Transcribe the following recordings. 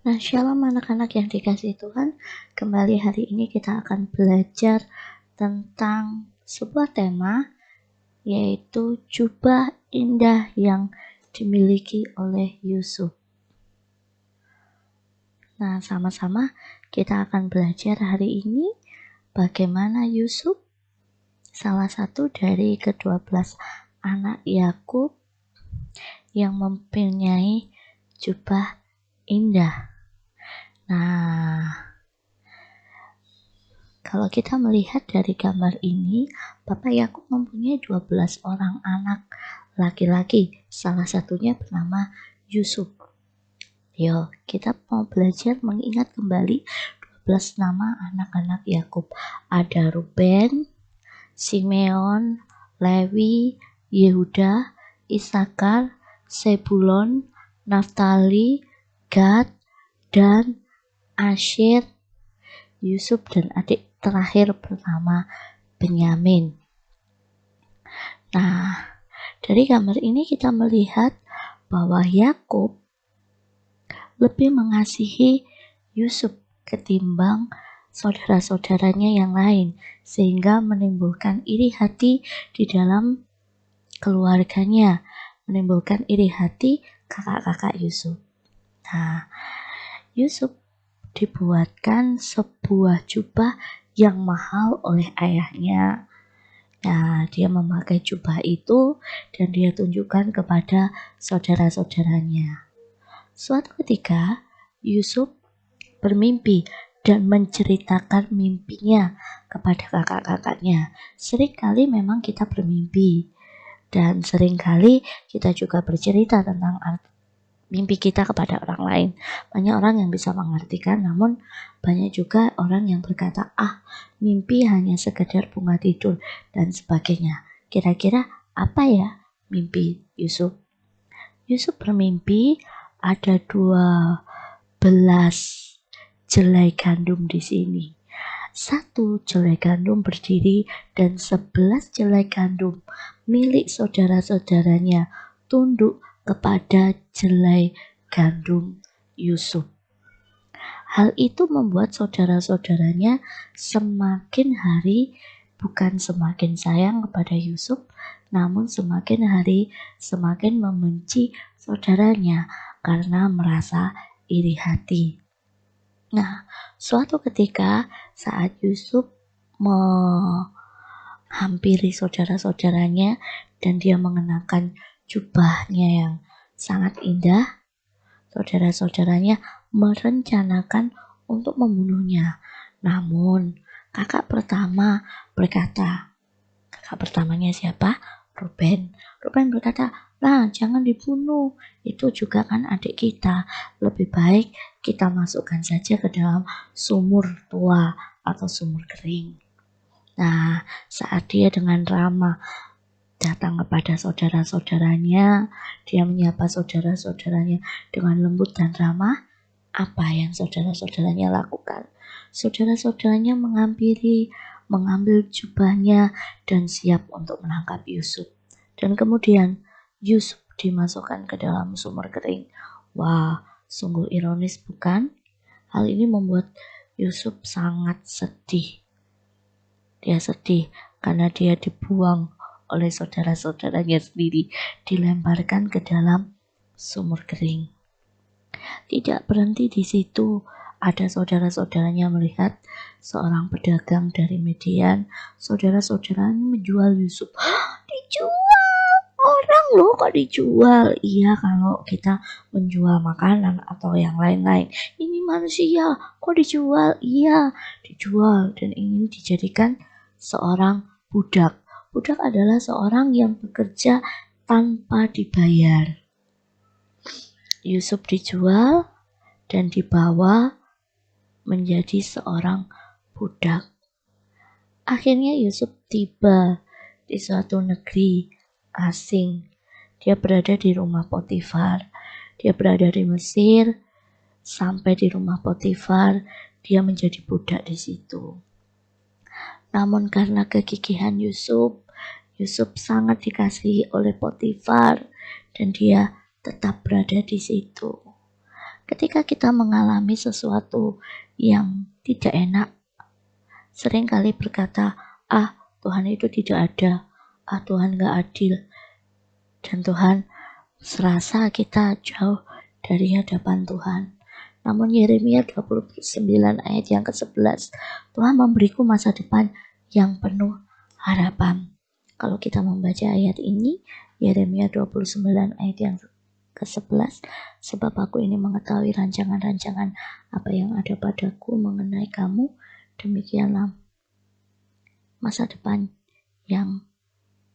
Nah, shalom anak-anak yang dikasihi Tuhan, kembali hari ini kita akan belajar tentang sebuah tema, yaitu jubah indah yang dimiliki oleh Yusuf. Nah, sama-sama kita akan belajar hari ini bagaimana Yusuf, salah satu dari ke-12 anak Yakub, yang mempunyai jubah indah. Nah, kalau kita melihat dari gambar ini, Bapak Yakub mempunyai 12 orang anak laki-laki, salah satunya bernama Yusuf. Yuk, kita mau belajar mengingat kembali 12 nama anak-anak Yakub. Ada Ruben, Simeon, Lewi, Yehuda, Isakar, Sebulon, Naftali, Gad, dan Asher. Yusuf dan adik terakhir bernama Benyamin. Nah, dari gambar ini kita melihat bahwa Yakub lebih mengasihi Yusuf ketimbang saudara-saudaranya yang lain, sehingga menimbulkan iri hati di dalam keluarganya, menimbulkan iri hati kakak-kakak Yusuf. Nah, Yusuf dibuatkan sebuah jubah yang mahal oleh ayahnya. Nah, dia memakai jubah itu dan dia tunjukkan kepada saudara-saudaranya. Suatu ketika, Yusuf bermimpi dan menceritakan mimpinya kepada kakak-kakaknya. Seringkali memang kita bermimpi dan seringkali kita juga bercerita tentang mimpi kita kepada orang lain. Banyak orang yang bisa mengartikan, namun banyak juga orang yang berkata, mimpi hanya sekedar bunga tidur dan sebagainya. Kira-kira apa ya mimpi Yusuf? Yusuf bermimpi ada 12 jelai gandum di sini. 1 jelai gandum berdiri dan 11 jelai gandum milik saudara-saudaranya tunduk kepada jelai gandum Yusuf. Hal itu membuat saudara-saudaranya semakin hari bukan semakin sayang kepada Yusuf, namun semakin hari semakin membenci saudaranya karena merasa iri hati. Nah, suatu ketika saat Yusuf menghampiri saudara-saudaranya dan dia mengenakan jubahnya yang sangat indah, saudara-saudaranya merencanakan untuk membunuhnya. Namun, kakak pertama berkata, kakak pertamanya siapa? Ruben. Ruben berkata, jangan dibunuh, itu juga kan adik kita. Lebih baik kita masukkan saja ke dalam sumur tua atau sumur kering. Nah, saat dia dengan ramah datang kepada saudara-saudaranya, dia menyapa saudara-saudaranya dengan lembut dan ramah. Apa yang saudara-saudaranya lakukan? Saudara-saudaranya mengambil jubahnya dan siap untuk menangkap Yusuf. Dan kemudian Yusuf dimasukkan ke dalam sumur kering. Wah, sungguh ironis bukan? Hal ini membuat Yusuf sangat sedih. Dia sedih karena dia dibuang oleh saudara-saudaranya sendiri, dilemparkan ke dalam sumur kering. Tidak berhenti di situ, ada saudara-saudaranya melihat seorang pedagang dari Midian. Saudara-saudaranya menjual Yusuf. Dijual orang loh, kok dijual? Iya, kalau kita menjual makanan atau yang lain-lain. Ini manusia, kok dijual? Iya, dijual dan ingin dijadikan seorang budak. Budak adalah seorang yang bekerja tanpa dibayar. Yusuf dijual dan dibawa menjadi seorang budak. Akhirnya Yusuf tiba di suatu negeri asing. Dia berada di rumah Potifar. Dia berada di Mesir. Sampai di rumah Potifar, dia menjadi budak di situ. Namun karena kegigihan Yusuf sangat dikasihi oleh Potifar dan dia tetap berada di situ. Ketika kita mengalami sesuatu yang tidak enak, seringkali berkata, Tuhan itu tidak ada, Tuhan gak adil, dan Tuhan serasa kita jauh dari hadapan Tuhan. Namun Yeremia 29 ayat yang ke-11, Tuhan memberiku masa depan yang penuh harapan. Kalau kita membaca ayat ini, Yeremia 29 ayat yang ke-11, sebab aku ini mengetahui rancangan-rancangan apa yang ada padaku mengenai kamu, demikianlah masa depan yang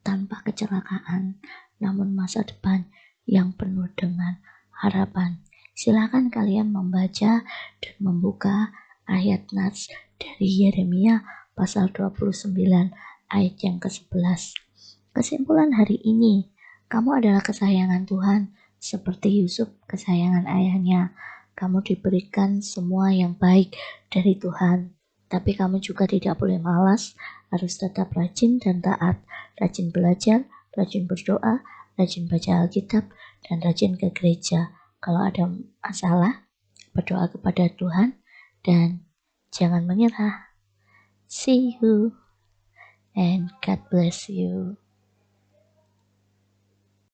tanpa kecelakaan, namun masa depan yang penuh dengan harapan. Silakan kalian membaca dan membuka ayat nas dari Yeremia pasal 29 ayat yang ke-11. Kesimpulan hari ini, kamu adalah kesayangan Tuhan, seperti Yusuf kesayangan ayahnya. Kamu diberikan semua yang baik dari Tuhan, tapi kamu juga tidak boleh malas, harus tetap rajin dan taat, rajin belajar, rajin berdoa, rajin baca Alkitab, dan rajin ke gereja. Kalau ada masalah, berdoa kepada Tuhan, dan jangan menyerah. See you, and God bless you.